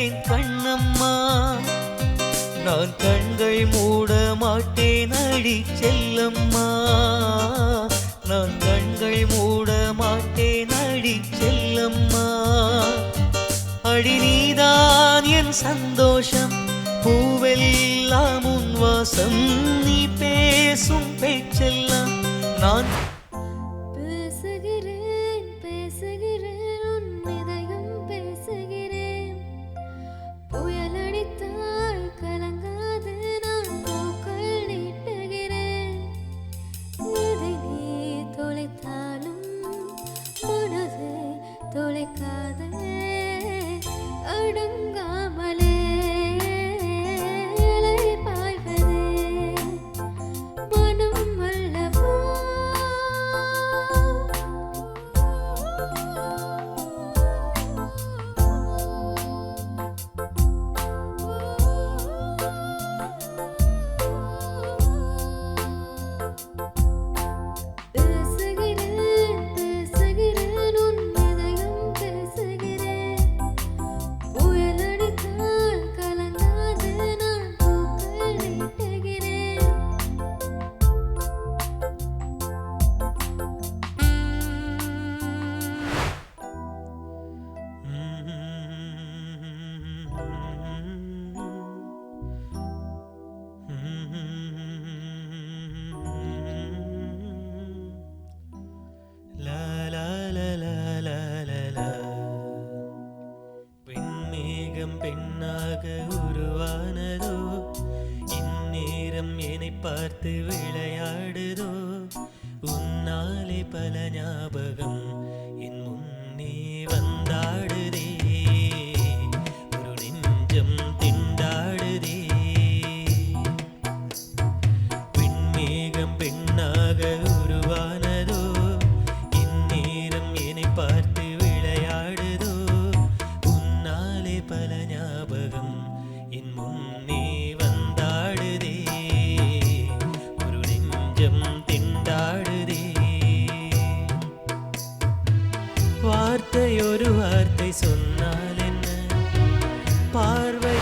பேசுகிறேன் கண்ணம்மா, நான் கண்கள் மூட மாட்டேன் அடி செல்லம்மா, நான் கண்கள் மூட மாட்டேன் அடி செல்லம்மா. அடி நீதான் என் சந்தோஷம், பூவெல்லாம் உன் வாசம், நீ பேசும் பேச்செல்லாம் நான் பெண்ணாக உருவானதோ, இந்நேரம் என்னை பார்த்து விளையாடுதோ, உன்னாலே பல ஞாபகம் என் முன்னே வந்தாடுதே, ஒரு நெஞ்சம் திண்டாடுதே. பெண்மேகம் பெண்ணாக உருவானதோ, இந்நேரம் என்னை பார்த்து விளையாடுதோ, உன்னாலே பல ஞாபகம் என் முன்னே வந்தாடுதே, ஒரு நெஞ்சம் திண்டாடுதே. வார்த்தை ஒரு வார்த்தை சொன்னால் என்ன, பார்வை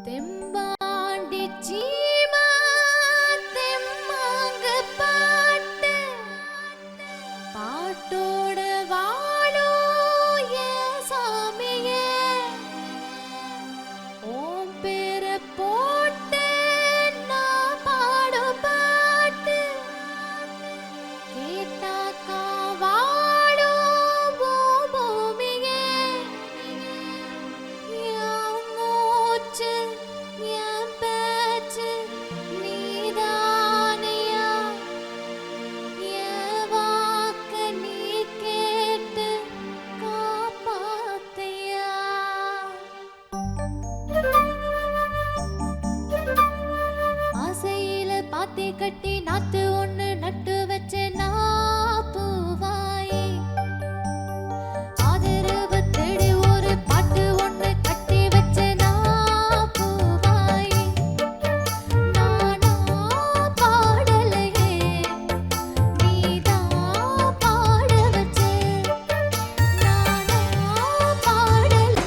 தெம்பாண்டி சீமா தெம்மாங்க பாட்டு, பாட்டோட வாழோ என் சாமியே, ஓம் பேர போட்டு நான் பாடும் பாட்டு, கேட்டாக்கா வாழும் பூமியே, என் மூச்சு என் பேச்சு நீதானையா, என் வாக்க நீ கேட்டு காப்பாத்தையா. ஆசையில பாத்தி கட்டி நாத்து ஒண்ணு நட்டு வச்ச நான் பூவாயே, ஆதரவு தேடி ஒரு பாட்டு ஒண்ணு கட்டி வச்ச நான் பூவாயே, நானா பாடலையே நீதான் பாட வச்ச, நானா பாடல.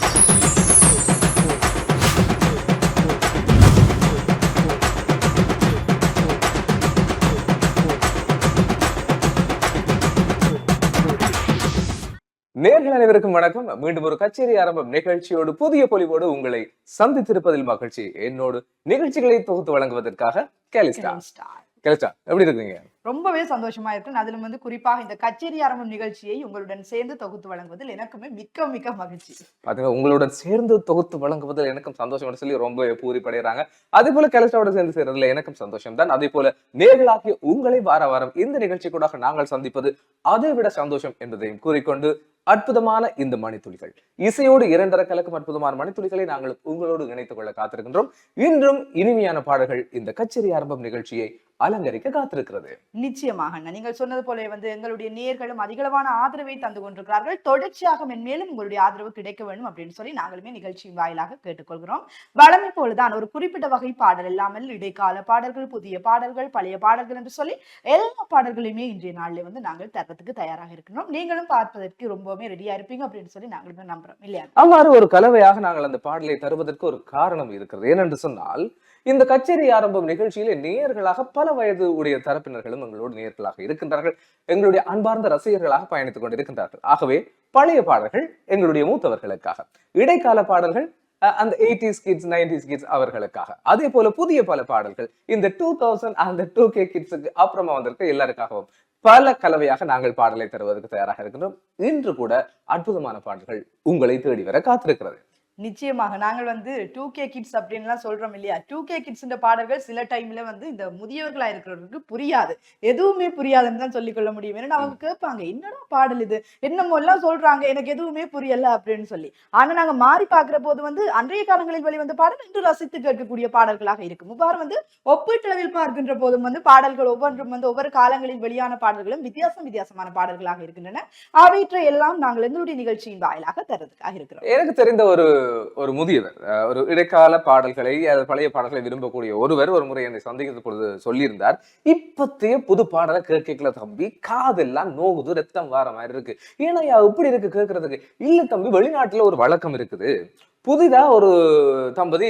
நேர்கள் அனைவருக்கும் வணக்கம். மீண்டும் ஒரு கச்சேரி ஆரம்பம் நிகழ்ச்சியோடு புதிய பொலிவோடு உங்களை சந்தித்திருப்பதில் மகிழ்ச்சி. என்னோடு நிகழ்ச்சிகளை தொகுத்து வழங்குவதற்காக கெலிஸ்டா. கெலிஸ்டா, எப்படி இருக்கீங்க? ரொம்பவே சந்தோஷமா இருக்கு. அதிலும் குறிப்பாக இந்த கச்சேரி ஆரம்பம் நிகழ்ச்சியை உங்களுடன் சேர்ந்து தொகுத்து வழங்குவதில் எனக்குமே மிக்க மிக்க மகிழ்ச்சி. பாத்தீங்க, உங்களுடன் சேர்ந்து தொகுத்து வழங்குவதில் எனக்கும் சந்தோஷம் சொல்லி ரொம்ப பூரிப்படைகிறாங்க. அதே போல கெலிஸ்டாவோட சேர்ந்து சேர்றதுல எனக்கும் சந்தோஷம் தான். அதே போல நேர்களாகிய உங்களை வார வாரம் இந்த நிகழ்ச்சி கூட நாங்கள் சந்திப்பது அதை விட சந்தோஷம் என்பதையும் கூறிக்கொண்டு, அற்புதமான இந்த மணித்துளிகள் இசையோடு இரண்டரை கலக்கும் அற்புதமான மணித்துளிகளை நாங்கள் உங்களோடு இணைத்துக் கொள்ள காத்திருக்கின்றோம். இன்றும் இனிமையான பாடல்கள் இந்த கச்சேரி ஆரம்பம் நிகழ்ச்சியை அலங்கரிக்க காத்திருக்கிறது. நிச்சயமாக அண்ணா. நீங்கள் சொன்னது போல வந்து எங்களுடைய நேர்களும் அதிகளவான ஆதரவை தந்து கொண்டிருக்கிறார்கள். தொடர்ச்சியாக மென்மேலும் உங்களுடைய ஆதரவு கிடைக்க வேண்டும் அப்படின்னு சொல்லி நாங்களுமே நிகழ்ச்சியின் வாயிலாக கேட்டுக்கொள்கிறோம். வழமை போலதான் ஒரு குறிப்பிட்ட வகை பாடல் இல்லாமல் இடைக்கால பாடல்கள், புதிய பாடல்கள், பழைய பாடல்கள் என்று சொல்லி எல்லா பாடல்களையுமே இன்றைய நாளிலே வந்து நாங்கள் தரத்துக்கு தயாராக இருக்கிறோம். நீங்களும் பார்ப்பதற்கு ரொம்பவுமே ரெடியா இருப்பீங்க அப்படின்னு சொல்லி நாங்களுமே நம்புறோம் இல்லையா? அவ்வாறு ஒரு கலவையாக நாங்கள் அந்த பாடலை தருவதற்கு ஒரு காரணம் இருக்கிறது. ஏனென்று சொன்னால், இந்த கச்சேரி ஆரம்பம் நிகழ்ச்சியிலே நேயர்களாக பல வயது உடைய தரப்பினர்களும் எங்களோடு நேயர்களாக இருக்கின்றார்கள். எங்களுடைய அன்பார்ந்த ரசிகர்களாக பயணித்துக் கொண்டிருக்கின்றார்கள். ஆகவே பழைய பாடல்கள் எங்களுடைய மூத்தவர்களுக்காக, இடைக்கால பாடல்கள் அந்த 80s கிட்ஸ் 90s கிட்ஸ் அவர்களுக்காக, அதே போல புதிய பல பாடல்கள் இந்த 2000 அந்த 2K கிட்ஸுக்கு அப்புறமா வந்திருக்க எல்லாருக்காகவும் பல கலவையாக நாங்கள் பாடலை தருவதற்கு தயாராக இருக்கின்றோம். இன்று கூட அற்புதமான பாடல்கள் உங்களை தேடி வர காத்திருக்கிறது. நிச்சயமாக நாங்கள் வந்து 2K கிட்ஸ் அப்படின்லாம் சொல்றோம் இல்லையா? 2K கிட்ஸ் இந்த பாடல்கள் சில டைம்ல வந்து இந்த முதியவர்களா இருக்கிறவங்களுக்கு புரியாது, எதுவுமே புரியாதுன்னு தான் சொல்லிக்கொள்ள முடியும். ஏன்னா அவங்க கேட்பாங்க, என்னடா பாடல் இது, என்னமோ எல்லாம் சொல்றாங்க, எனக்கு எதுவுமே புரியல அப்படின்னு சொல்லி. ஆனா நாங்க மாறி பாக்குற போது வந்து அன்றைய காலங்களில் வெளிவந்த பாடல் இன்று ரசித்து கேட்கக்கூடிய பாடல்களாக இருக்கும். இவ்வாறு வந்து ஒப்பீட்டளவில் பார்க்கின்ற போதும் வந்து பாடல்கள் ஒவ்வொன்றும் வந்து ஒவ்வொரு காலங்களில் வெளியான பாடல்களும் வித்தியாசமான பாடல்களாக இருக்கின்றன. அவற்றை எல்லாம் நாங்கள் எங்களுடைய நிகழ்ச்சியின் வாயிலாக தரதுக்காக இருக்கிறோம். எனக்கு தெரிந்த ஒரு முதியவர், ஒரு இடைக்கால பாடல்களை, பழைய பாடல்களை விரும்பக்கூடிய ஒருவர் ஒரு முறை என்னை சந்திக்கிற பொழுது சொல்லியிருந்தார், இப்பத்தைய புது பாடலை கேட்கல தம்பி, காதெல்லாம் நோகுது, ரத்தம் வார மாதிரி இருக்கு. ஏன்னா எப்படி இருக்கு கேட்கறதுக்கு? இல்ல தம்பி, வெளிநாட்டுல ஒரு வழக்கம் இருக்குது. புதிதா ஒரு தம்பதி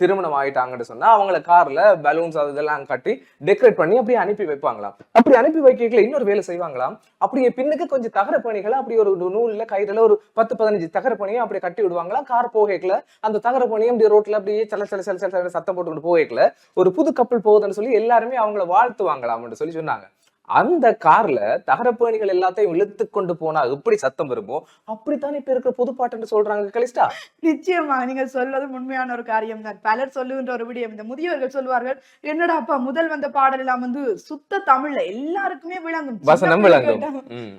திருமணம் ஆயிட்டாங்கன்னு சொன்னா அவங்கள கார்ல பலூன்ஸ் அதெல்லாம் கட்டி டெக்கரேட் பண்ணி அப்படியே அனுப்பி வைப்பாங்களாம். அப்படி அனுப்பி வைக்கல இன்னொரு வேலை செய்வாங்களாம். அப்படியே பின்னுக்கு கொஞ்சம் தகர பணிகளை அப்படி ஒரு நூல்ல கயிறுல ஒரு 10-15 தகர பணியும் அப்படி கட்டி விடுவாங்களாம். கார் போகல அந்த தகர பணியும் அப்படி ரோட்ல அப்படியே சல சத்தம் போட்டுக்கிட்டு போகல ஒரு புது கப்பல் போகுதுன்னு சொல்லி எல்லாருமே அவங்கள வாழ்த்துவாங்களாம் சொல்லி சொன்னாங்க. அந்த கார்ல தகரப்பேணிகள் எல்லாத்தையும் இழுத்து கொண்டு போனா எப்படி சத்தம் வருமோ அப்படித்தான் இப்ப இருக்கிற புதுப்பாட்டு சொல்றாங்க கலிஸ்டா. நிச்சயமா நீங்க சொல்வது உண்மையான ஒரு காரியம் தான். பலர் சொல்லுகின்ற ஒரு விடயம், இந்த முதியவர்கள் சொல்வார்கள், என்னடா அப்பா முதல் வந்த பாடல் எல்லாம் வந்து சுத்த தமிழ்ல எல்லாருக்குமே விளங்கும், வசனம் விளங்கும்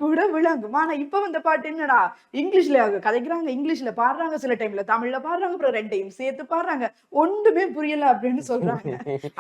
கூட விளங்கும். ஆனா இப்ப வந்த பாட்டு என்னடா இங்கிலீஷ்ல கதைக்கிறாங்க, இங்கிலீஷ்ல பாடுறாங்க, சில டைம்ல தமிழ்ல பாடுறாங்க, அப்புறம் ரெண்டையும் சேர்த்து பாடுறாங்க, ஒன்றுமே புரியல அப்படின்னு சொல்றாங்க.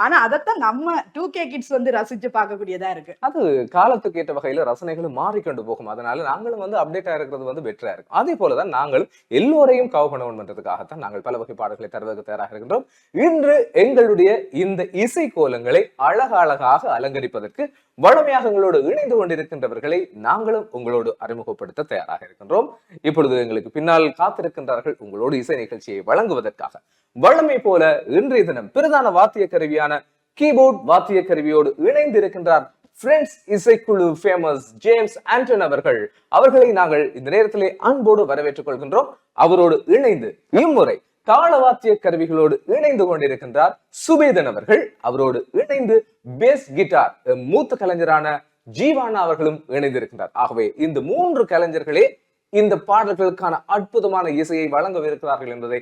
ஆனா அதத்தான் நம்ம 2K கிட்ஸ் வந்து ரசிச்சு பார்க்கக்கூடியதா இருக்கு. அது காலத்துக்கு ஏற்ற வகையில ரசனைகளும் மாறிக்கொண்டு போகும். அதனால நாங்களும் வந்து அப்டேட் ஆயிருக்கிறது வந்து பெட்டரா இருக்கு. அதே போலதான் நாங்களும் எல்லோரையும் கவனம் பண்றதுக்காகத்தான் நாங்கள் பல வகை பாடல்களை தருவதற்கு தயாராக இருக்கின்றோம். இன்று எங்களுடைய இந்த இசை கோலங்களை அழகாக அலங்கரிப்பதற்கு வளமையாக எங்களோடு இணைந்து கொண்டிருக்கின்றவர்களை நாங்களும் உங்களோடு அறிமுகப்படுத்த தயாராக இருக்கின்றோம். இப்பொழுது எங்களுக்கு பின்னால் காத்திருக்கின்றார்கள் உங்களோடு இசை நிகழ்ச்சியை வழங்குவதற்காக. வளமை போல இன்றைய தினம் பிரதான வாத்திய கருவியான கீபோர்ட் வாத்திய கருவியோடு இணைந்து இருக்கின்றார் ஃப்ரெண்ட்ஸ் இசைக்குழு ஃபேமஸ் ஜேம்ஸ் ஆண்டன் அவர்களை நாங்கள் இந்த நேரத்திலே அன்போடு வரவேற்றுக் கொள்கின்றோம். அவரோடு இணைந்து இம்முறை தாளவாத்திய கருவிகளோடு இணைந்து கொண்டிருக்கின்றார் சுபேதன் அவரோடு இணைந்து பேஸ் கிட்டார் மூத்த கலைஞரான ஜீவானா அவர்களும் இணைந்திருக்கின்றார். ஆகவே இந்த 3 கலைஞர்களே இந்த பாடல்களுக்கான அற்புதமான இசையை வழங்கவிருக்கிறார்கள் என்பதை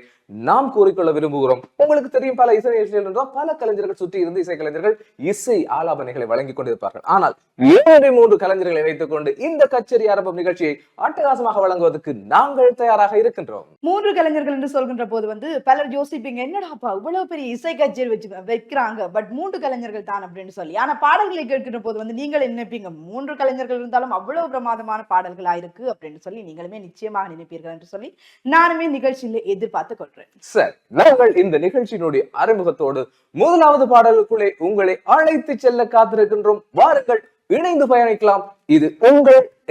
நாம் கூறிக்கொள்ள விரும்புகிறோம். உங்களுக்கு தெரியும், பல இசை நிகழ்ச்சிகள் பல கலைஞர்கள் சுற்றி இருந்து இசை கலைஞர்கள் இசை ஆலாபனைகளை வழங்கிக் கொண்டிருப்பார்கள். ஆனால் 3 கலைஞர்களை வைத்துக் கொண்டு இந்த கச்சேரி ஆரம்பம் நிகழ்ச்சியை அட்டகாசமாக வழங்குவதற்கு நாங்கள் தயாராக இருக்கின்றோம். 3 கலைஞர்கள் என்று சொல்கின்ற போது வந்து பலர் யோசிப்பீங்க, என்னடாப்பா இவ்வளவு பெரிய இசை கச்சேரி வைக்கிறாங்க, பட் 3 கலைஞர்கள் தான் அப்படின்னு சொல்லி. ஆனா பாடல்களை கேட்கின்ற போது வந்து நீங்கள் நினைப்பீங்க, 3 கலைஞர்கள் இருந்தாலும் அவ்வளவு பிரமாதமான பாடல்களா இருக்கு அப்படின்னு சொல்லி நீங்களுமே நிச்சயமாக நினைப்பீர்கள் என்று சொல்லி நானுமே நிகழ்ச்சியில எதிர்பார்த்து கொள்றேன். சரி, நாங்கள் இந்த நிகழ்ச்சியினுடைய அறிமுகத்தோடு முதலாவது பாடலுக்குள்ளே உங்களை அழைத்து செல்ல காத்திருக்கின்றோம். வாருங்கள், இணைந்து பயணிக்கலாம். இது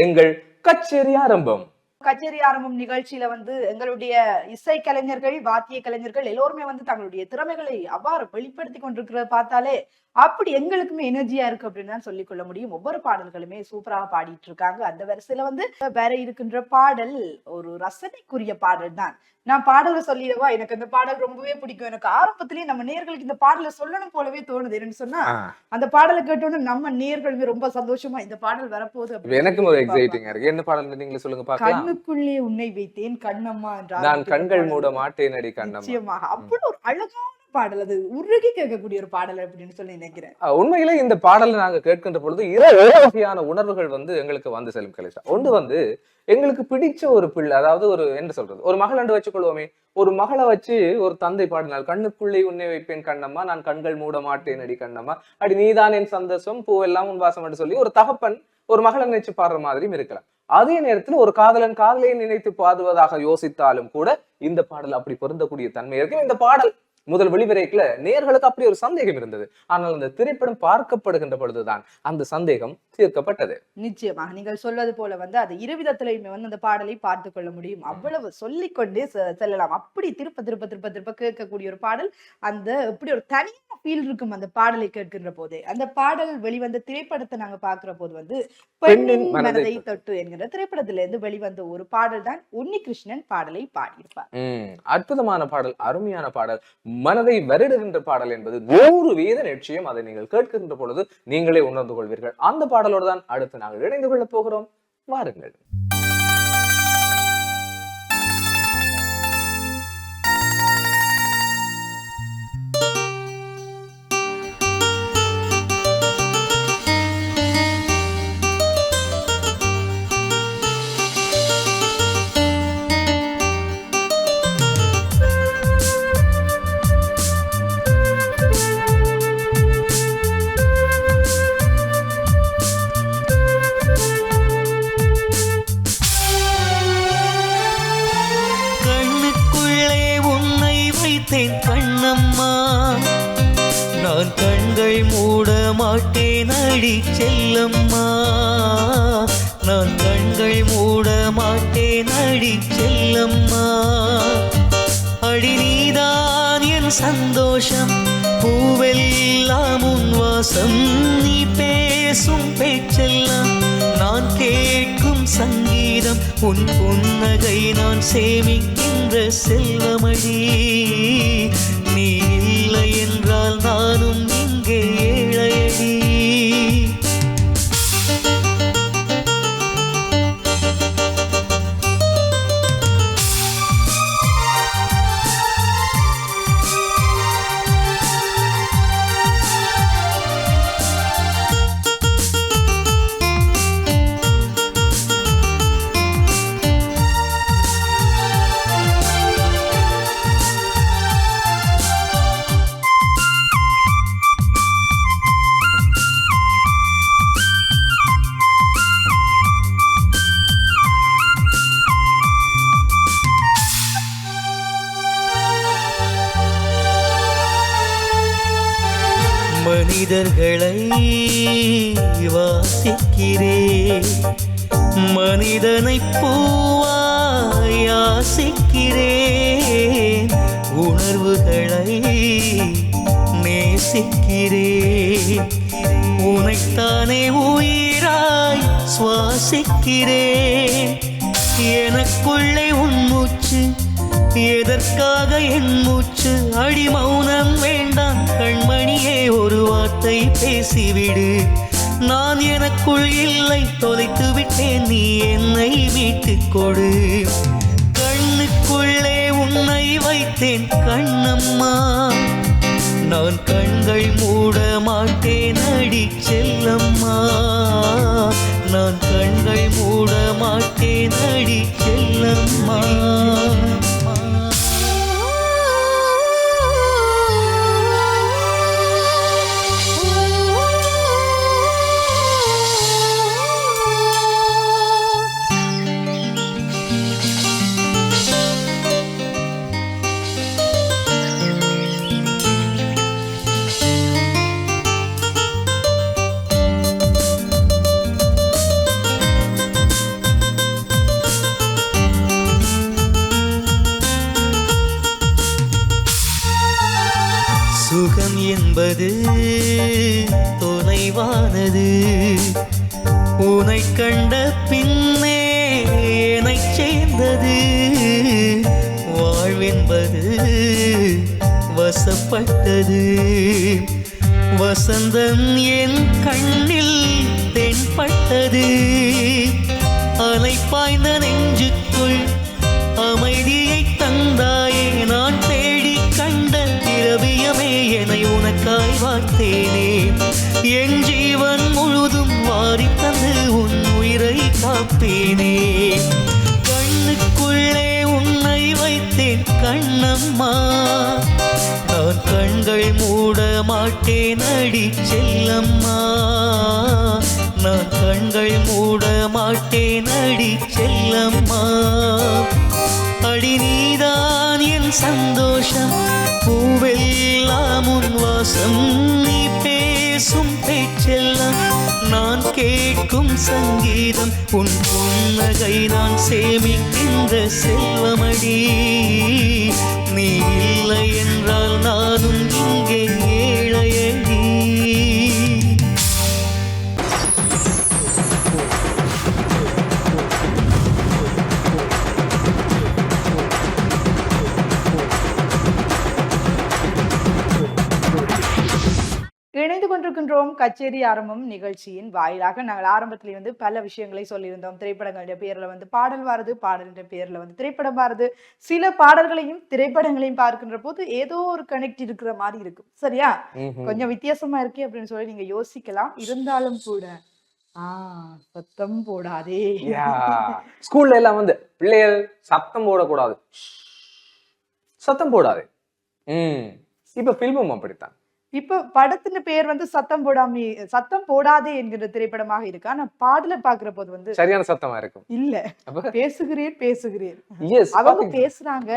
எங்கள் கச்சேரி ஆரம்பம். கச்சேரி ஆரம்பம் நிகழ்ச்சியில வந்து எங்களுடைய இசை கலைஞர்கள், வாத்திய கலைஞர்கள் எல்லோருமே வந்து தங்களுடைய திறமைகளை அவ்வாறு வெளிப்படுத்தி கொண்டிருக்கிறத பார்த்தாலே அப்படி எங்களுக்குமே எனர்ஜியா இருக்கு அப்படின்னு தான் சொல்லிக் கொள்ள முடியும். ஒவ்வொரு பாடல்களுமே சூப்பராக பாடிட்டு இருக்காங்க. அந்த வரிசையில வந்து வேற இருக்கின்ற பாடல் ஒரு ரசனைக்குரிய பாடல் தான். நான் பாடலை சொல்லிடவா? எனக்கு அந்த பாடல் ரொம்பவே பிடிக்கும். எனக்கு ஆரம்பத்திலேயே நம்ம நேர்களுக்கு இந்த பாடலை சொல்லணும் போலவே தோணுது. என்னன்னு சொன்னா, அந்த பாடலை கேட்டோன்னு நம்ம நேர்களுமே ரொம்ப சந்தோஷமா இந்த பாடல் வரப்போகுது. எனக்கும் ஒரு எக்ஸைட்டிங்கா இருக்கு. என்ன பாடல் நீங்க சொல்லுங்க பார்க்கலாம். கண்ணுக்குள்ளே உன்னை வைத்தேன் கண்ணம்மா என்றார், நான் கண்கள் மூட மாட்டேன் அடி கண்ணம்மா. நிச்சயமாக அவ்வளவு ஒரு அழகான பாடல், அது உருகி கேட்கக்கூடிய ஒரு பாடல் அப்படின்னு சொல்லி நினைக்கிறேன். உண்மையிலே இந்த பாடலை நாங்க கேட்கின்ற பொழுது இரண்டு வகையான உணர்வுகள் வந்து எங்களுக்கு வந்து செல்லும் கலிஷா. ஒன்று வந்து எங்களுக்கு பிடிச்ச ஒரு பிள்ளை, அதாவது ஒரு என்ன சொல்றது, ஒரு மகள் என்று வச்சுக்கொள்வோமே, ஒரு மகளை வச்சு ஒரு தந்தை பாடினால், கண்ணுக்குள்ளே உன்னை வைப்பேன் கண்ணம்மா, நான் கண்கள் மூட மாட்டேன் அடி கண்ணம்மா, அடி நீதான் என் சந்தோஷம் பூவெல்லாம் உன் வாசம் என்று சொல்லி ஒரு தகப்பன் ஒரு மகளை நினைச்சு பாடுற மாதிரியும் இருக்கலாம். அதே நேரத்துல ஒரு காதலன் காதலையை நினைத்து பாடுவதாக யோசித்தாலும் கூட இந்த பாடல் அப்படி பொருந்தக்கூடிய தன்மை இருக்கு. இந்த பாடல் முதல் வெளிவரைக்குல நேர்களுக்கு அப்படி ஒரு சந்தேகம் இருந்தது. ஆனால் அந்த திரைப்படம் பார்க்கப்படுகின்ற பொழுதுதான் அந்த சந்தேகம் தீர்க்கப்பட்டது. நிச்சயமாக நீங்கள் சொல்வது போல வந்து அது இருவிதத்திலையுமே வந்து அந்த பாடலை பார்த்து கொள்ள முடியும். அவ்வளவு சொல்லிக்கொண்டே செல்லலாம். அப்படி திருப்ப திருப்ப திருப்ப திருப்ப கேட்கக்கூடிய ஒரு பாடல். அந்த இப்படி ஒரு தனியான ஃபீல் இருக்கும் அந்த பாடலை கேட்கின்ற போதே. அந்த பாடல் வெளிவந்த திரைப்படத்தை நாங்க பாக்குற போது வந்து பெண்ணின் மனதை தொட்டு என்கிற திரைப்படத்தில இருந்து வெளிவந்த ஒரு பாடல் தான் உன்னிகிருஷ்ணன் பாடலை பாடியிருப்பார். அற்புதமான பாடல், அருமையான பாடல், மனதை வருடுகின்ற பாடல் என்பது 100% நிச்சயம். அதை நீங்கள் கேட்கின்ற பொழுது நீங்களே உணர்ந்து கொள்வீர்கள். அந்த பாடலோடு தான் அடுத்து நாங்கள் இணைந்து கொள்ள போகிறோம். வாருங்கள். கண்ணம்மா, நான் கண்கள் மூட மாட்டேன் அடி செல்லம்மா, நான் கண்கள் மூட மாட்டேன் அடி செல்லம்மா, அடி நீதான் என் சந்தோஷம் பூவெல்லாம் உன் வாசம், நீ பேசும் பேச்செல்லாம் நான் கேட்கும் சங்கீதம், உன் புன்னகை நான் சேமிக்கின்ற செல்வமடி, நீ இல்லை என்றால் நானும் இங்கே ஏழையடி. மனிதர்களை வாசிக்கிறேன், மனிதனை பூவாய் யாசிக்கிறேன், உணர்வுகளை நேசிக்கிறேன், உனைத்தானே உயிராய் சுவாசிக்கிறேன், எனக்குள்ளே உன் மூச்சு எதற்காக என் மூச்சு, அடி மௌனம் வேண்டாம் கண்மணியே ஒரு வார்த்தை பேசிவிடு, நான் எனக்குள் இல்லை தொலைத்து விட்டேன் நீ என்னை மீட்டுக் கொடு, கண்ணுக்குள்ளே உன்னை வைத்தேன் கண்ணம்மா, நான் கண்கள் மூட மாட்டேன் அடி செல்லம்மா, நான் கண்கள் மூட மாட்டேன் அடி செல்லம்மா. சுகம் என்பது தொலைவானது, உனை கண்ட பின்னே என்னை சேர்ந்தது, வாழ்வென்பது வசப்பட்டது, வசந்தம் என் கண்ணில் தென்பட்டது, அலை பாய்ந்த நெஞ்சுக்குள் அமைதியை தந்தாயே நான் தேடி கண்ட திரவியம் காப்பேனே. கண்ணுக்குள்ளே உன்னை வைத்தேன் கண்ணம்மா, நான் கண்கள் மூட மாட்டேன் அடி செல்லம்மா, நான் கண்கள் மூட மாட்டேன் அடி செல்லம்மா. அடி நீதான் என் சந்தோஷம், பூவெல்லாம் உன் வாசம், நீ பேசும் பேச்செல்லாம் நான் கேட்கும் சங்கீதம், உன் புன்னகை நான் சேமிக்கின்ற செல்வமடி, நீ இல்லை என்றால் நானும் இங்கே ஏழையடி. இணைந்து கொண்டிருக்கின்றோம் கச்சேரி ஆரம்பம் நிகழ்ச்சியின் வாயிலாக. நாங்கள் ஆரம்பத்திலே வந்து பல விஷயங்களை சொல்லியிருந்தோம். திரைப்படங்களுடைய பேர்ல வந்து பாடல் வாருது, பாடலுடைய பேர்ல வந்து திரைப்படம் வாருது. சில பாடல்களையும் திரைப்படங்களையும் பார்க்கின்ற போது ஏதோ ஒரு கனெக்ட் இருக்கிற மாதிரி இருக்கும். சரியா? கொஞ்சம் வித்தியாசமா இருக்கே அப்படின்னு சொல்லி நீங்க யோசிக்கலாம். இருந்தாலும் கூட சத்தம் போடாதே. ஸ்கூல்ல எல்லாம் வந்து பிள்ளைகள் சத்தம் போடக்கூடாது, சத்தம் போடாது. இப்ப பிலிமும் அப்படித்தான். இப்ப படத்தின் பெயர் வந்து சத்தம் போடாதே என்கிற திரைப்படமாக இருக்கு. ஆனா பாடல பாக்குற போது வந்து சரியான சத்தமா இருக்கும். இல்ல, பேசுகிறேன் பேசுகிறேன் Yes, அவங்க பேசுறாங்க.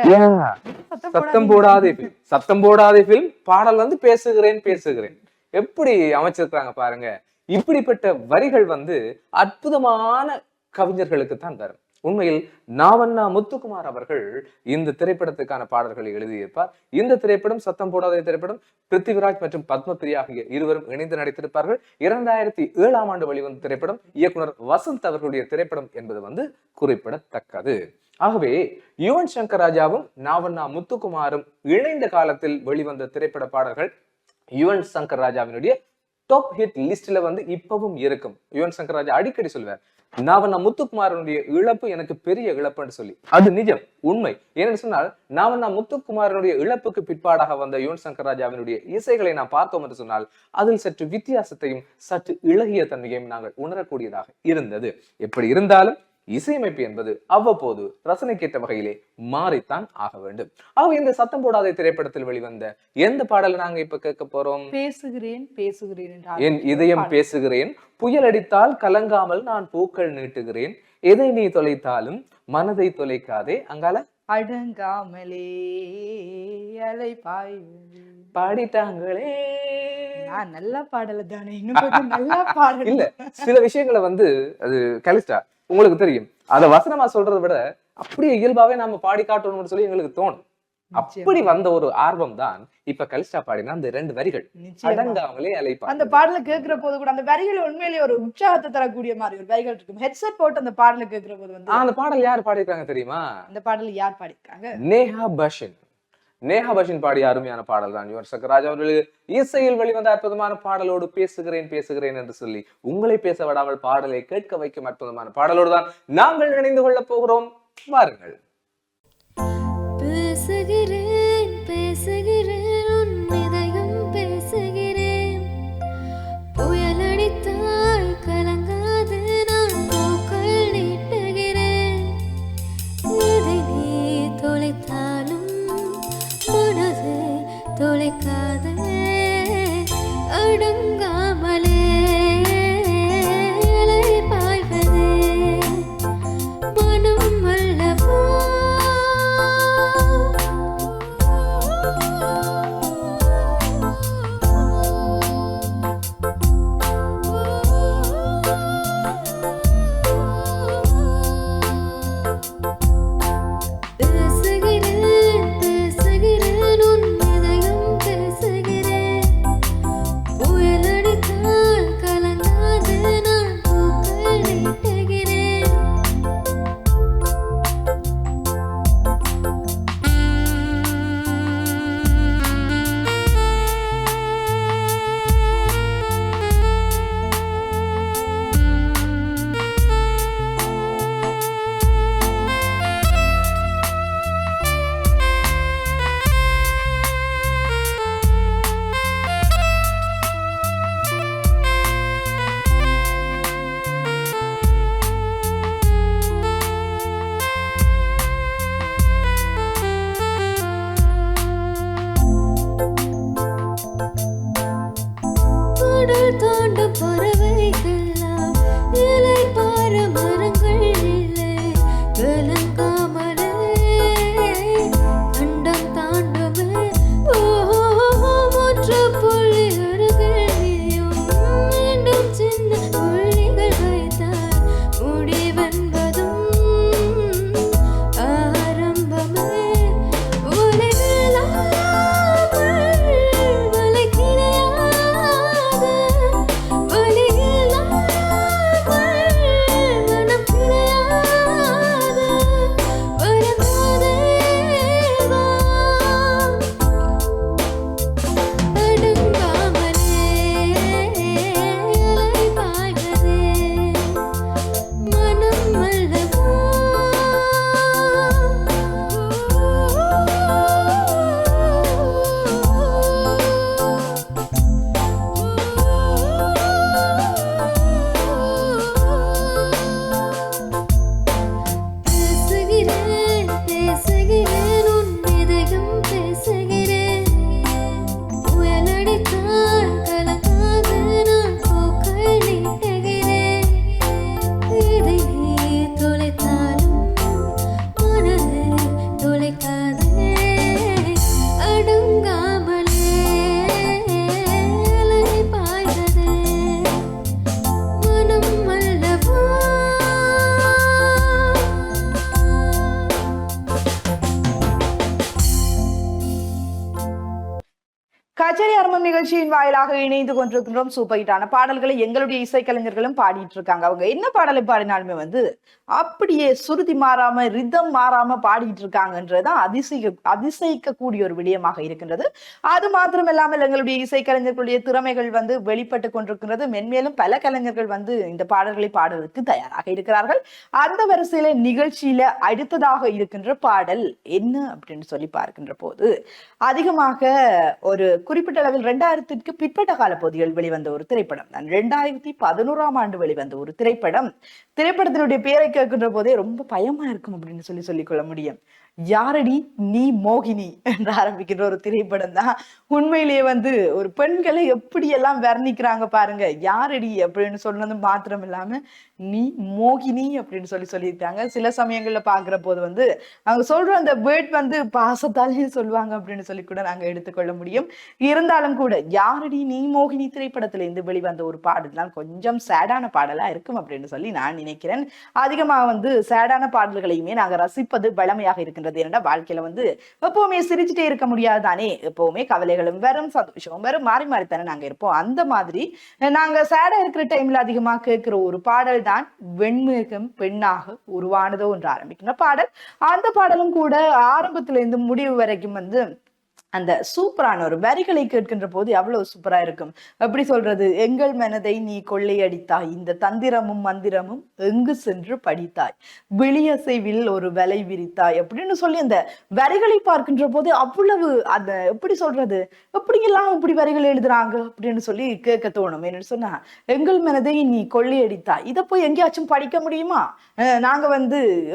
சத்தம் போடாதே film. சத்தம் போடாதே film பாடல் வந்து பேசுகிறேன் பேசுகிறேன். எப்படி அமைச்சிருக்காங்க பாருங்க. இப்படிப்பட்ட வரிகள் வந்து அற்புதமான கவிஞர்களுக்கு தான் வரும். உண்மையில் நாவண்ணா முத்துக்குமார் அவர்கள் இந்த திரைப்படத்துக்கான பாடல்களை எழுதியிருப்பார். இந்த திரைப்படம் சத்தம் போடாத திரைப்படம் பிருத்திவிராஜ் மற்றும் பத்மபிரியா ஆகிய இருவரும் இணைந்து நடித்திருப்பார்கள். 2007ஆம் ஆண்டு வெளிவந்த திரைப்படம். இயக்குனர் வசந்த் அவர்களுடைய திரைப்படம் என்பது வந்து குறிப்பிடத்தக்கது. ஆகவே யுவன் சங்கர் ராஜாவும் நாவண்ணா முத்துக்குமாரும் இணைந்த காலத்தில் வெளிவந்த திரைப்பட பாடல்கள் யுவன் சங்கர் ராஜாவினுடைய டாப் ஹிட் லிஸ்ட்ல வந்து இப்பவும் இருக்கும். யுவன் சங்கர் ராஜா அடிக்கடி சொல்வார், நாவண்ணா முத்துக்குமாரனுடைய இழப்பு எனக்கு பெரிய இழப்புன்னு சொல்லி. அது நிஜம், உண்மை. ஏன்னு சொன்னால் நாவண்ணா முத்துக்குமாரனுடைய இழப்புக்கு பிற்பாடாக வந்த யுவன் சங்கர் ராஜாவினுடைய இசைகளை நாம் பார்த்தோம் என்று சொன்னால் அதில் சற்று வித்தியாசத்தையும் சற்று இளகிய தன்மையையும் நாங்கள் உணரக்கூடியதாக இருந்தது. எப்படி இருந்தாலும் இசையமைப்பு என்பது அவ்வப்போது ரசனைக்கேற்ற வகையிலே மாறித்தான் ஆக வேண்டும். ஆக இந்த சத்தம் போடாத திரைப்படத்தில் வெளிவந்த எந்த பாடலை நாங்க இப்ப கேட்க போறோம்? பேசுகிறேன் பேசுகிறேன், என் இதயம் பேசுகிறேன், புயல் அடித்தால் கலங்காமல் நான் பூக்கள் நீட்டுகிறேன், எதை நீ தொலைத்தாலும் மனதை தொலைக்காதே, அங்கால அடங்காமலே அலை பாய்வது பாடிட்டாங்களே. நல்ல பாடல தானே, இன்னும் கொஞ்சம் நல்ல பாடல் இல்ல, சில விஷயங்களை வந்து அது கலிஸ்டா உங்களுக்கு தெரியும், அத வசனமா சொல்றதை விட அப்படியே இயல்பாவே நாம பாடி காட்டணும்னு சொல்லி எங்களுக்கு தோணும். அப்படி வந்த ஒரு ஆர்வம் தான் இப்ப கலிஸ்டா பாடினா அந்த 2 வரிகள் அடங்காமலே அலைப்பா. அந்த பாடல கேட்கிற போது கூட அந்த வரிகள் உண்மையிலேயே ஒரு உற்சாகத்தை தரக்கூடிய மாதிரி ஒரு வரிகள் இருக்கும். ஹெட்செட் போட்டு அந்த பாடல கேட்கிற போது வந்து அந்த பாடல் யார் பாடிருக்காங்க தெரியுமா? அந்த பாடல் யார் பாடிருக்காங்க? நேஹா பஷன். நேஹா பஷன் பாடிய அருமையான பாடல் தான் யுவன் சங்கர் ராஜா அவர்கள் இசையில் வெளிவந்த அற்புதமான பாடலோடு பேசுகிறேன் பேசுகிறேன் என்று சொல்லி உங்களை பேச விடாமல் பாடலை கேட்க வைக்கும் அற்புதமான பாடலோடு தான் நாங்கள் இணைந்து கொள்ள போகிறோம். வாருங்கள். பேசுகிறேன் பேசுகிறேன் உன் இதயம் பேசுகிறேன், புயல் அடித்தால் கலங்காது நான் பூக்கள் நீட்டுகிறேன், எதை நீ தொலைத்தாலும் மனது தொலைக்காதே, அடங்காமலே அலை பாய்வதே மனம் அல்லவோ வரம் நிகழ்ச்சியின் வாயிலாக இணைந்து கொண்டிருக்கின்றோம். சூப்பர் ஹிட்டான பாடல்களை எங்களுடைய இசைக்கலைஞர்களும் பாடிட்டு இருக்காங்க. அவங்க என்ன பாடலை பாடினாலுமே அப்படியே சுருதி மாறாம ரிதம் மாறாம பாடிட்டு இருக்காங்கன்றதுதான் அதிசயிக்கக்கூடிய ஒரு விடயமாக இருக்கின்றது. அது மாத்திரம் இல்லாமல் எங்களுடைய இசைக்கலைஞர்களுடைய திறமைகள் வெளிப்பட்டு கொண்டிருக்கின்றது. மென்மேலும் பல கலைஞர்கள் இந்த பாடல்களை பாடுவதற்கு தயாராக இருக்கிறார்கள். அந்த வரிசையில நிகழ்ச்சியில அடுத்ததாக இருக்கின்ற பாடல் என்ன அப்படின்னு சொல்லி பார்க்கின்ற போது, அதிகமாக ஒரு குறிப்பிட்ட அளவில் 2000க்கு பிற்பட்ட கால பகுதிகள் வெளிவந்த ஒரு திரைப்படம் தான். 2011ஆம் ஆண்டு வெளிவந்த ஒரு திரைப்படம். திரைப்படத்தினுடைய பேரை கேட்கின்ற போதே ரொம்ப பயமா இருக்கும் அப்படின்னு சொல்லிக்கொள்ள முடியும். யாரடி நீ மோகினி என்று ஆரம்பிக்கின்ற ஒரு திரைப்படம் தான். உண்மையிலேயே ஒரு பெண்களை எப்படி எல்லாம் வர்ணிக்கிறாங்க பாருங்க. யாரடி அப்படின்னு சொன்னது மாத்திரம் இல்லாம நீ மோகினி அப்படின்னு சொல்லியிருக்காங்க. சில சமயங்கள்ல பாக்குற போது அவங்க சொல்ற அந்த வேர்ட் பாசத்தாலேயும் சொல்லுவாங்க அப்படின்னு சொல்லி கூட நாங்க எடுத்துக்கொள்ள முடியும். இருந்தாலும் கூட யாரடி நீ மோகினி திரைப்படத்துல இருந்து வெளிவந்த ஒரு பாடல் தான் கொஞ்சம் சேடான பாடலா இருக்கும் அப்படின்னு சொல்லி நான் நினைக்கிறேன். அதிகமாக சேடான பாடல்களையுமே நாங்க ரசிப்பது வளமையாக இருக்கின்றது. ஏன்னா வாழ்க்கையில எப்பவுமே சிரிச்சுட்டே இருக்க முடியாதுதானே. எப்பவுமே கவலைகளும் வரும், சந்தோஷமும் வரும், மாறி மாறித்தானே நாங்க இருப்போம். அந்த மாதிரி நாங்க சேடா இருக்கிற டைம்ல அதிகமா கேட்கிற ஒரு பாடல் தான் வெண்மேகம் பெண்ணாக உருவானதோ என்று ஆரம்பிக்கிற பாடல். அந்த பாடலும் கூட ஆரம்பத்துல இருந்து முடிவு வரைக்கும் அந்த சூப்பரான ஒரு வரிகளை கேட்கின்ற போது எவ்வளவு சூப்பரா இருக்கும். எப்படி சொல்றது, எங்கள் மனதை நீ கொள்ளையடித்தாய், இந்த தந்திரமும் மந்திரமும் எங்கு சென்று படித்தாய், விழியசைவில் ஒரு வலை விரித்தாய் அப்படின்னு சொல்லி அந்த வரிகளை பார்க்கின்ற போது அவ்வளவு அந்த எப்படி சொல்றது, எப்படியெல்லாம் இப்படி வரிகள் எழுதுறாங்க அப்படின்னு சொல்லி கேட்க தோணும். என்னன்னு சொன்னா, எங்கள் மனதை நீ கொள்ளையடித்தாய், இதை போய் எங்கேயாச்சும் படிக்க முடியுமா? நாங்க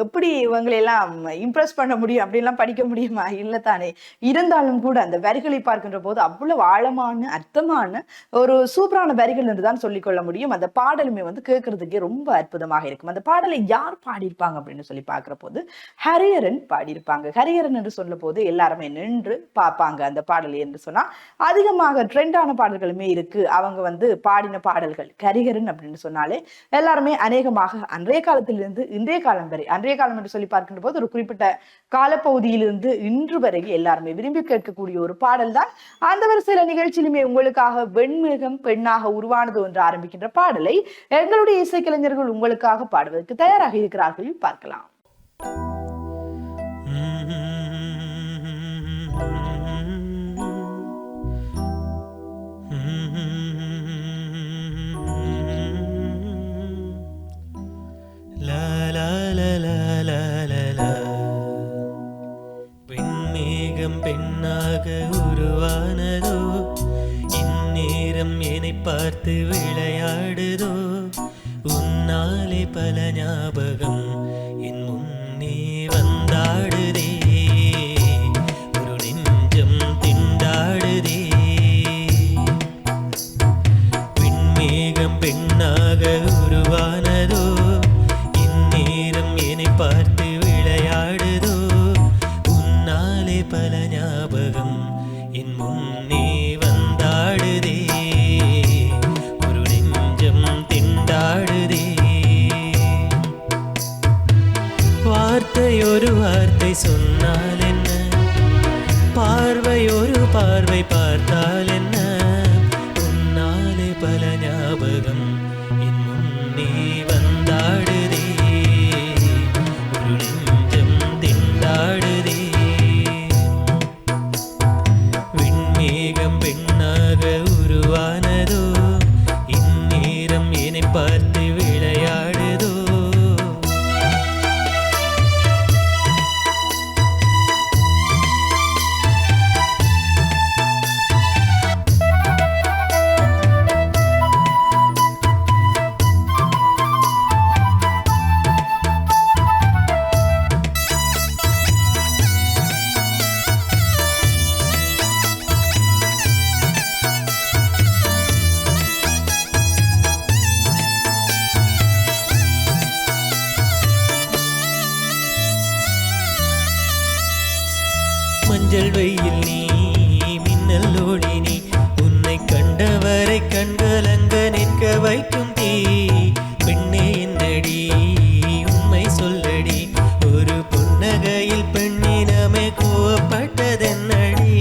எப்படி இவங்களை எல்லாம் இம்ப்ரெஸ் பண்ண முடியும் அப்படின்லாம் படிக்க முடியுமா? இல்லத்தானே. இருந்தாலும் கூட அந்த வரிகளை பார்க்கின்ற போது அவ்வளவு ஆழமான அர்த்தமான ஒரு சூப்பரான வரிகள் என்றுதான் சொல்லிக்கொள்ள முடியும். அந்த பாடலுமே கேட்கறதுக்கே ரொம்ப அற்புதமாக இருக்கும். அந்த பாடலை யார் பாடியிருப்பாங்க அப்படின்னு சொல்லி பார்க்கிற போது ஹரிஹரன் பாடியிருப்பாங்க. ஹரிஹரன் என்று சொல்ல போது எல்லாருமே நின்று பார்ப்பாங்க அந்த பாடலை என்று சொன்னா. அதிகமாக ட்ரெண்டான பாடல்களுமே இருக்கு. அவங்க பாடின பாடல்கள் ஹரிஹரன் அப்படின்னு சொன்னாலே எல்லாருமே அநேகமாக அன்றைய காலத்திலிருந்து இன்றைய காலம் வரை, அன்றைய காலம் என்று சொல்லி பார்க்கின்ற போது ஒரு குறிப்பிட்ட காலப்பகுதியிலிருந்து இன்று வரை எல்லாருமே விரும்பி கேட்கக்கூடிய ஒரு பாடல் தான். அந்த வரிசையில நிகழ்ச்சியிலுமே உங்களுக்காக வெண்மேகம் பெண்ணாக உருவானது என்று ஆரம்பிக்கின்ற பாடலை எங்களுடைய இசைக்கலைஞர்கள் உங்களுக்காக பாடுவதற்கு தயாராக இருக்கிறார்கள். பார்க்கலாம். பெண்ணாக உருவானதோ, இந்நேரம் என்னை பார்த்து விளையாடுதோ, உன்னாலே பல ஞாபகம் என் முன்னே வந்தாடுதே, ஒரு நெஞ்சம் திண்டாடுதே. பெண்மேகம் பெண்ணாக உருவானதோ, இந்நேரம் என்னை பார்த்து விளையாடுதோ, பல ஞாபகம் என் முன்னே வந்தாடுதே, ஒரு நெஞ்சம் திண்டாடுதே. வார்த்தை ஒரு வார்த்தை சொன்னால் என்ன, பார்வை ஒரு பார்வை பார்த்தால் என்ன, உன்னாலே பல ஞாபகம் என் முன்னே வந்தாடுதே, ஒரு நெஞ்சம் திண்டாடுதே. பெண்ணாக உருவானதோ, இந்நேரம் என்னை பார்த்து விளையாடுதோ. மஞ்சள் வெயில் நீ, மின்னல் ஒளி நீ, உன்னை கண்டவரை கண்கலங்க நிற்க வைக்கும் தீ. பெண்ணே என்னடி உண்மை சொல்லடி, ஒரு புன்னகையில் பெண்ணினமே கோவப்பட்டதென்னடி,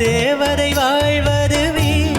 தேவதை வாழ்வது வீண்.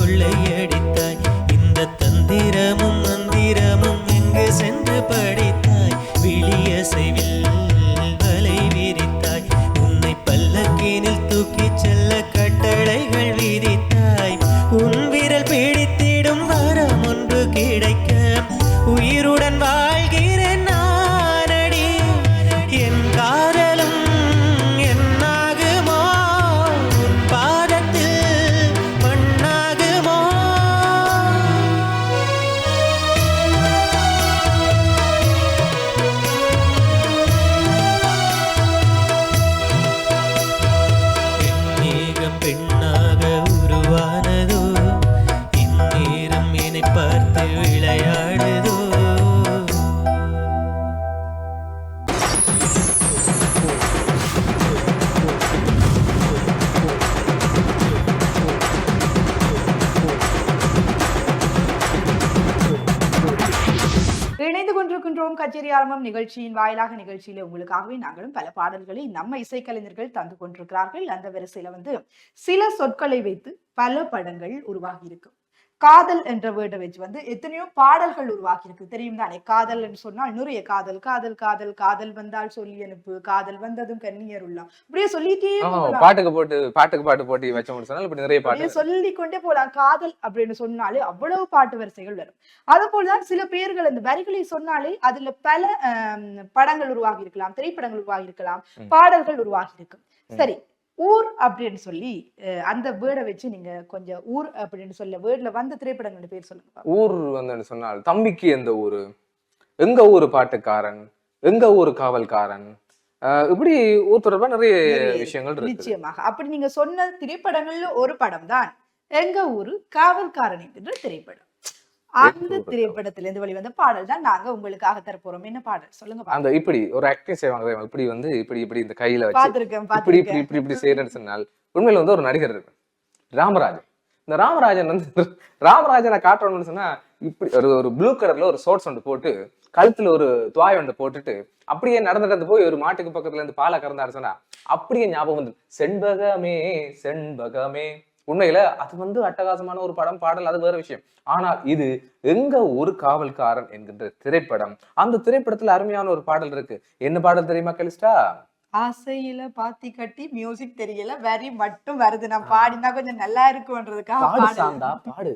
கொள்ளையடித்தாய். இந்த தந்திரமும் மந்திரமும் எங்கு சென்று படித்தாய்? விழியசைவில் வலை விரித்தாய். உன்னை பல்லக்கீனில் தூக்கிச் செல்ல கட்டளைகள் விதித்தாய். உன் விரல் பிடித்திடும் வரம் ஒன்று கிடைக்க உயிருடன் வாழ்கிறேன் நானடி. என் காதலும் என்னாகுமோ? உன் பாதத்தில் மண்ணாகுமோ? மேகம் பெண்ணாக உருவானதோ? இந்நேரம் என்னை பார்த்து விளையாடுதோ? இணைந்து கொண்டிருக்கின்றோம் கச்சேரி ஆரம்பம் நிகழ்ச்சியின் வாயிலாக. நிகழ்ச்சியில உங்களுக்காகவே நாங்களும் பல பாடல்களை நம்ம இசைக்கலைஞர்கள் தந்து கொண்டிருக்கிறார்கள். அந்த வரிசையில வந்து சில சொற்களை வைத்து பல படங்கள் உருவாகி இருக்கு. காதல் என்ற வேர்டை வச்சு வந்து எத்தனையோ பாடல்கள் உருவாக்கி இருக்கு, தெரியும் தானே? காதல் என்று சொன்னால் நிறைய காதல் காதல் காதல் காதல் வந்தால் சொல்லி அனுப்பு, காதல் வந்ததும் கண்ணியர் உள்ளம், இப்படியே சொல்லிட்டே பாட்டுக்கு பாட்டு போட்டி வச்சோம்னு சொன்னால் இப்படி நிறைய பாட்டு சொல்லிக் கொண்டே போலாம். காதல் அப்படின்னு சொன்னாலே அவ்வளவு பாட்டு வரிசைகள் வரும். அது போலதான் சில பேர்கள் அந்த வரிகளை சொன்னாலே அதுல பல படங்கள் உருவாகி இருக்கலாம், திரைப்படங்கள் உருவாகி இருக்கலாம், பாடல்கள் உருவாகி இருக்கும். சரி, ஊர் அப்படின்னு சொல்லி அந்த வேர்டை வச்சு நீங்க கொஞ்சம் ஊர் அப்படின்னு சொல்ல வேர்ட்ல வந்த திரைப்படங்கள் பேர் சொல்லுங்க. ஊர் வந்து சொன்னால் தம்பிக்கு எந்த ஊரு, எங்க ஊரு பாட்டுக்காரன், எங்க ஊரு காவல்காரன், இப்படி ஊர் தொடர்பா நிறைய விஷயங்கள் இருக்கு. நிச்சயமாக. அப்படி நீங்க சொன்ன திரைப்படங்கள்ல ஒரு படம் தான் எங்க ஊரு காவல்காரன் என்கின்ற திரைப்படம். அந்த திரைப்படத்துல இருந்து வெளிவந்த பாடல் தான் நாங்க உங்களுக்காக தரப்போறோம். என்ன பாடல் சொல்லுங்க? அந்த இப்படி ஒரு ஆக்டிங் செய்வாங்க, இப்படி வந்து இப்படி இப்படி இந்த கையில வச்சு பாத்துருக்கேன் இப்படி இப்படி இப்படி இப்படி செய்யறேன்னு சொன்னால் உண்மையில வந்து ஒரு நடிகர் இருக்கு ராமராஜன். இந்த ராமராஜன் வந்து ராமராஜனை காட்டணும்னு சொன்னா இப்படி ஒரு ப்ளூ கலர்ல ஒரு ஷார்ட்ஸ் ஒன்று போட்டு கழுத்துல ஒரு துவாய் ஒன்று போட்டுட்டு அப்படியே நடந்து போய் ஒரு மாட்டுக்கு பக்கத்துல இருந்து பாலை கறந்தாரு சொன்னா அப்படியே ஞாபகம் வந்து செண்பகமே செண்பகமே. உண்மையில அது வந்து அட்டகாசமான ஒரு படம், பாடல், அது வேற விஷயம். ஆனால் இது எங்க ஒரு காவல்காரன் என்கின்ற திரைப்படம். அந்த திரைப்படத்துல அருமையான ஒரு பாடல் இருக்கு. என்ன பாடல் தெரியுமா கலிஸ்டா? ஆசையில பாத்தி கட்டி மியூசிக் தெரியல, வரி மட்டும் வருது. நான் பாடினா கொஞ்சம் நல்லா இருக்கும்ன்றதுக்காக பாடு சாந்தா பாடு.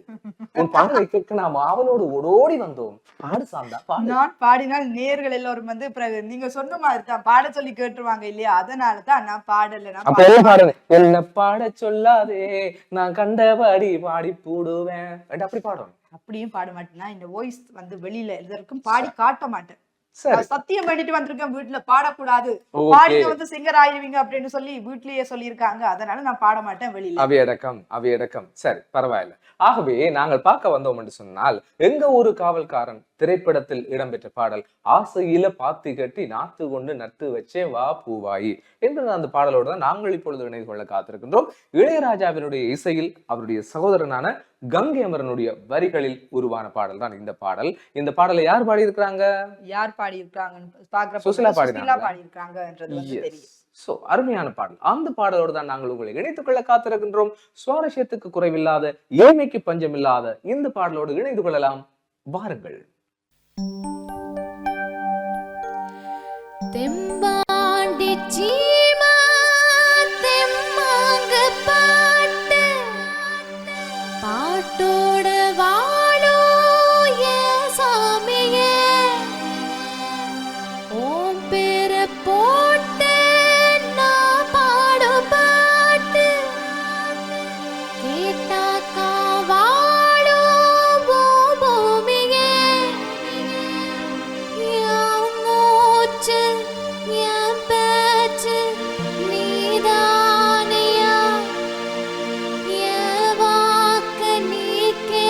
உன் பாடலை கேட்க நாம் அவளோடு ஓடோடி வந்தோம். பாடு சாந்தா பாடு. நான் பாடினால் நேர்கள் எல்லாரும் வந்து நீங்க சொன்ன மாதிரி தான் பாட சொல்லி கேட்டுருவாங்க இல்லையா? அதனாலதான் நான் பாடல. என்ன பாட சொல்லாதே, நான் கண்டபடி பாடி போடுவேன். அப்படி பாடும். அப்படியும் பாட மாட்டேன்னா இந்த வாய்ஸ் வந்து வெளியில எதற்கும் பாடி காட்ட மாட்டேன். சத்தியம் பண்ணிட்டு வந்திருக்கேன், வீட்டுல பாடக்கூடாது, பாடிங்க வந்து சிங்கர் ஆயிருவீங்க அப்படின்னு சொல்லி வீட்லயே சொல்லியிருக்காங்க. அதனால நான் பாட மாட்டேன் வெளியில. அவையடக்கம். சரி, பரவாயில்ல. ஆகவே நாங்கள் பார்க்க வந்தோம் என்று சொன்னால் எங்க ஒரு காவல்காரன் திரைப்படத்தில் இடம்பெற்ற பாடல் ஆசையில பாத்தி கட்டி நாத்து கொண்டு நட்டு வச்சே வா பூவாயி என்ற அந்த பாடலோடு தான் நாங்கள் இப்பொழுது இணைந்து கொள்ள காத்திருக்கின்றோம். இளையராஜாவினுடைய இசையில் அவருடைய சகோதரனான கங்கை அமரனுடைய வரிகளில் உருவான பாடல் தான் இந்த பாடல். இந்த பாடலை யார் பாடி இருக்கிறாங்க? சுசிலா பாடியிருக்காங்க. சோ அருமையான பாடல். அந்த பாடலோடு தான் நாங்கள் உங்களை இணைத்துக் கொள்ள காத்திருக்கின்றோம். சுவாரஸ்யத்துக்கு குறைவில்லாத, ஏழ்மைக்கு பஞ்சம் இல்லாத இந்த பாடலோடு இணைந்து கொள்ளலாம். வாருங்கள். தெம்பாண்டி சீமா தெம்மாங்க பாட்டு பாட்டோட வாழோ ஏ சாமியே ஓம் பேர போட்டு நான் பாடும் பாட்டு கேட்டாக்கா வாழோ ஓ பூமியே என் மூச்சு என் பேச்சு நீதானியா என் வாக்க நீ கே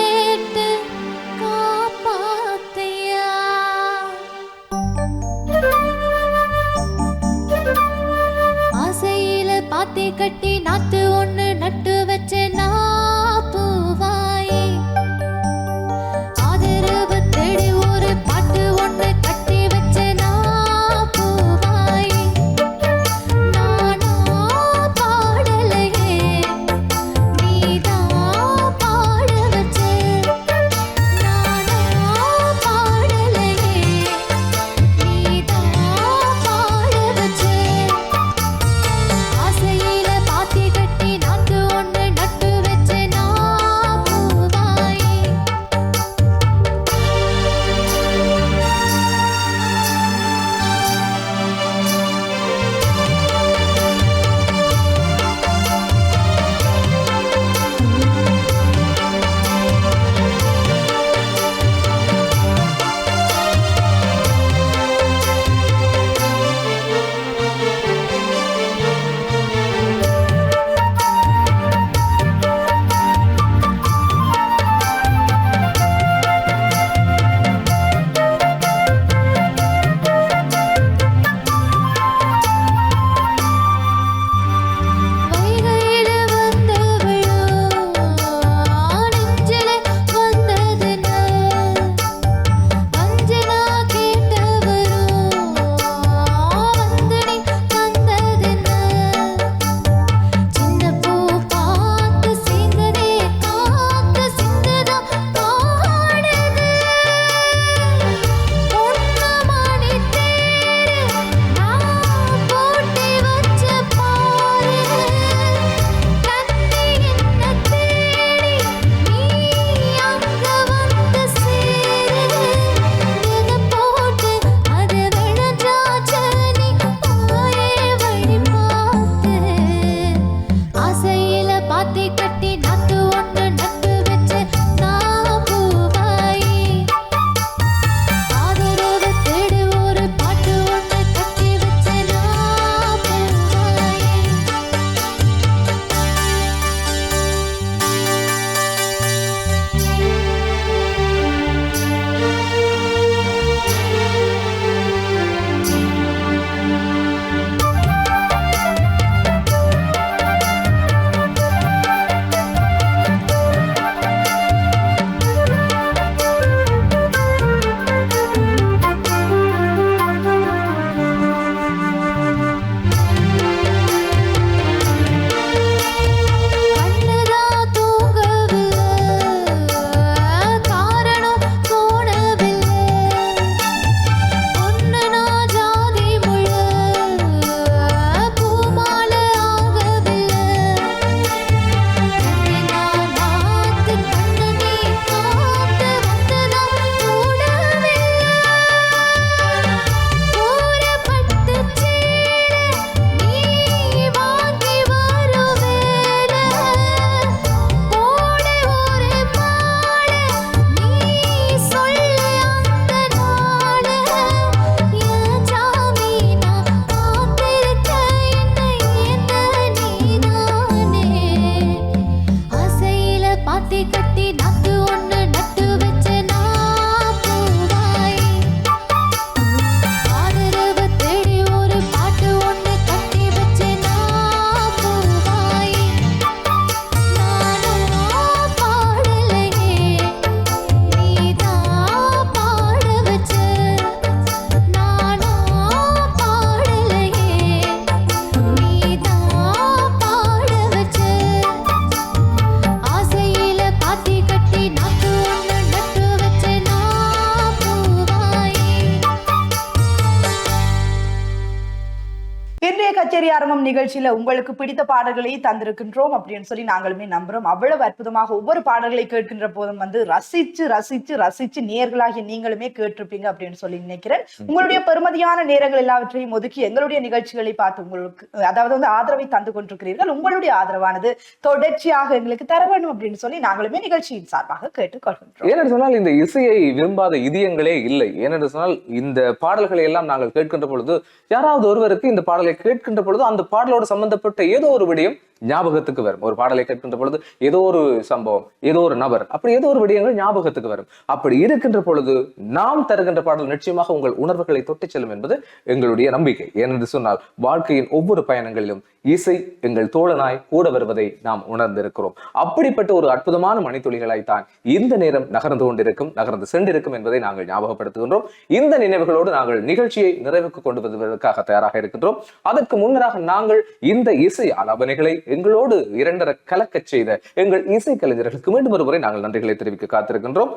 கச்சேரி ஆரம்பம் நிகழ்ச்சியில உங்களுக்கு பிடித்த பாடல்களை தந்திருக்கின்றோம் அப்படின்னு சொல்லி நாங்களுமே நம்புறோம். அவ்வளவு அற்புதமாக ஒவ்வொரு பாடல்களை கேட்கின்ற போதும் வந்து ரசிச்சு ரசிச்சு ரசிச்சு நேர்களாகிய நீங்களுமே கேட்டிருப்பீங்க அப்படின்னு சொல்லி நினைக்கிறேன். உங்களுடைய பெருமதியான நேரங்கள் எல்லாவற்றையும் ஒதுக்கி எங்களுடைய நிகழ்ச்சிகளை பார்த்து உங்களுக்கு அதாவது வந்து ஆதரவை தந்து கொண்டிருக்கிறீர்கள். உங்களுடைய ஆதரவானது தொடர்ச்சியாக எங்களுக்கு தர வேண்டும் அப்படின்னு சொல்லி நாங்களுமே நிகழ்ச்சியின் சார்பாக கேட்டுக்கொள்கின்றோம். ஏனென்று சொன்னால் இந்த இசையை விரும்பாத இதயங்களே இல்லை. ஏனென்று சொன்னால் இந்த பாடல்களை எல்லாம் நாங்கள் கேட்கின்ற பொழுது யாராவது ஒருவருக்கு இந்த பாடலை கேட்கின்ற பொழுது அந்த பாடலோடு சம்பந்தப்பட்ட ஏதோ ஒரு விடயம் ஞாபகத்துக்கு வரும். ஒரு பாடலை கேட்கின்ற பொழுது ஏதோ ஒரு சம்பவம், ஏதோ ஒரு நபர், அப்படி ஏதோ ஒரு விடயங்கள் ஞாபகத்துக்கு வரும். அப்படி இருக்கின்ற பொழுது நாம் தருகின்ற பாடல் நிச்சயமாக உங்கள் உணர்வுகளை தொட்டு செல்லும் என்பது எங்களுடைய நம்பிக்கை. ஏனென்று சொன்னால் வாழ்க்கையின் ஒவ்வொரு பயணங்களிலும் இசை எங்கள் தோழனாய் கூட வருவதை நாம் உணர்ந்திருக்கிறோம். அப்படிப்பட்ட ஒரு அற்புதமான மணித்துளிகளாய்த்தான் இந்த நேரம் நகர்ந்து கொண்டிருக்கும், நகர்ந்து சென்றிருக்கும் என்பதை நாங்கள் ஞாபகப்படுத்துகின்றோம். இந்த நினைவுகளோடு நாங்கள் நிகழ்ச்சியை நிறைவுக்கு கொண்டு வருவதற்காக தயாராக இருக்கின்றோம். அதற்கு முன்னராக நாங்கள் இந்த இசை ஆலாபனைகளை எங்களோடு இரண்டரை கலக்கச் செய்த எங்கள் இசை கலைஞர்களுக்கு மீண்டும் ஒரு முறை நாங்கள் நன்றிகளை தெரிவிக்க காத்திருக்கின்றோம்.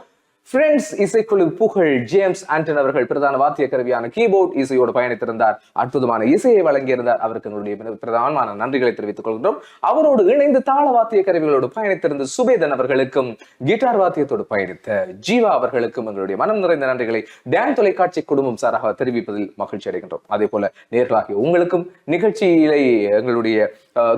ஃப்ரெண்ட்ஸ் இசைக்குழு புகழ் ஜேம்ஸ் ஆண்டன் அவர்கள் பிரதான வாத்திய கருவியான கீபோர்ட் இசையோடு பயணித்திருந்தார். அற்புதமான இசையை வழங்கியிருந்தார். அவருக்கு எங்களுடைய பிரதானமான நன்றிகளை தெரிவித்துக் கொள்கின்றோம். அவரோடு இணைந்து தாள வாத்திய கருவிகளோடு பயணித்திருந்த சுபேதன் அவர்களுக்கும், கிட்டார் வாத்தியத்தோடு பயணித்த ஜீவா அவர்களுக்கும் எங்களுடைய மனம் நிறைந்த நன்றிகளை டான் தொலைக்காட்சி குடும்பம் சாராக தெரிவிப்பதில் மகிழ்ச்சி அடைகின்றோம். அதே போல நேர்களாகிய உங்களுக்கும் நிகழ்ச்சியிலே எங்களுடைய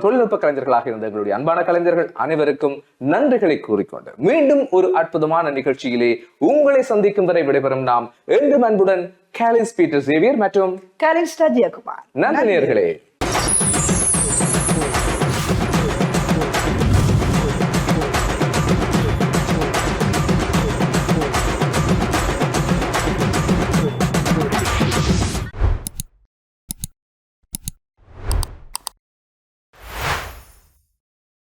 தொழில்நுட்ப கலைஞர்களாக இருந்த எங்களுடைய அன்பான கலைஞர்கள் அனைவருக்கும் நன்றிகளை கூறிக்கொண்டு மீண்டும் ஒரு அற்புதமான நிகழ்ச்சியிலே உங்களை சந்திக்கும் வரை விடைபெறும் நாம் என்றும் அன்புடன் காலிஸ் பீட்டர் சேவியர் மற்றும் கலிஸ்டா ஜெயக்குமார். நன்றி நேயர்களே.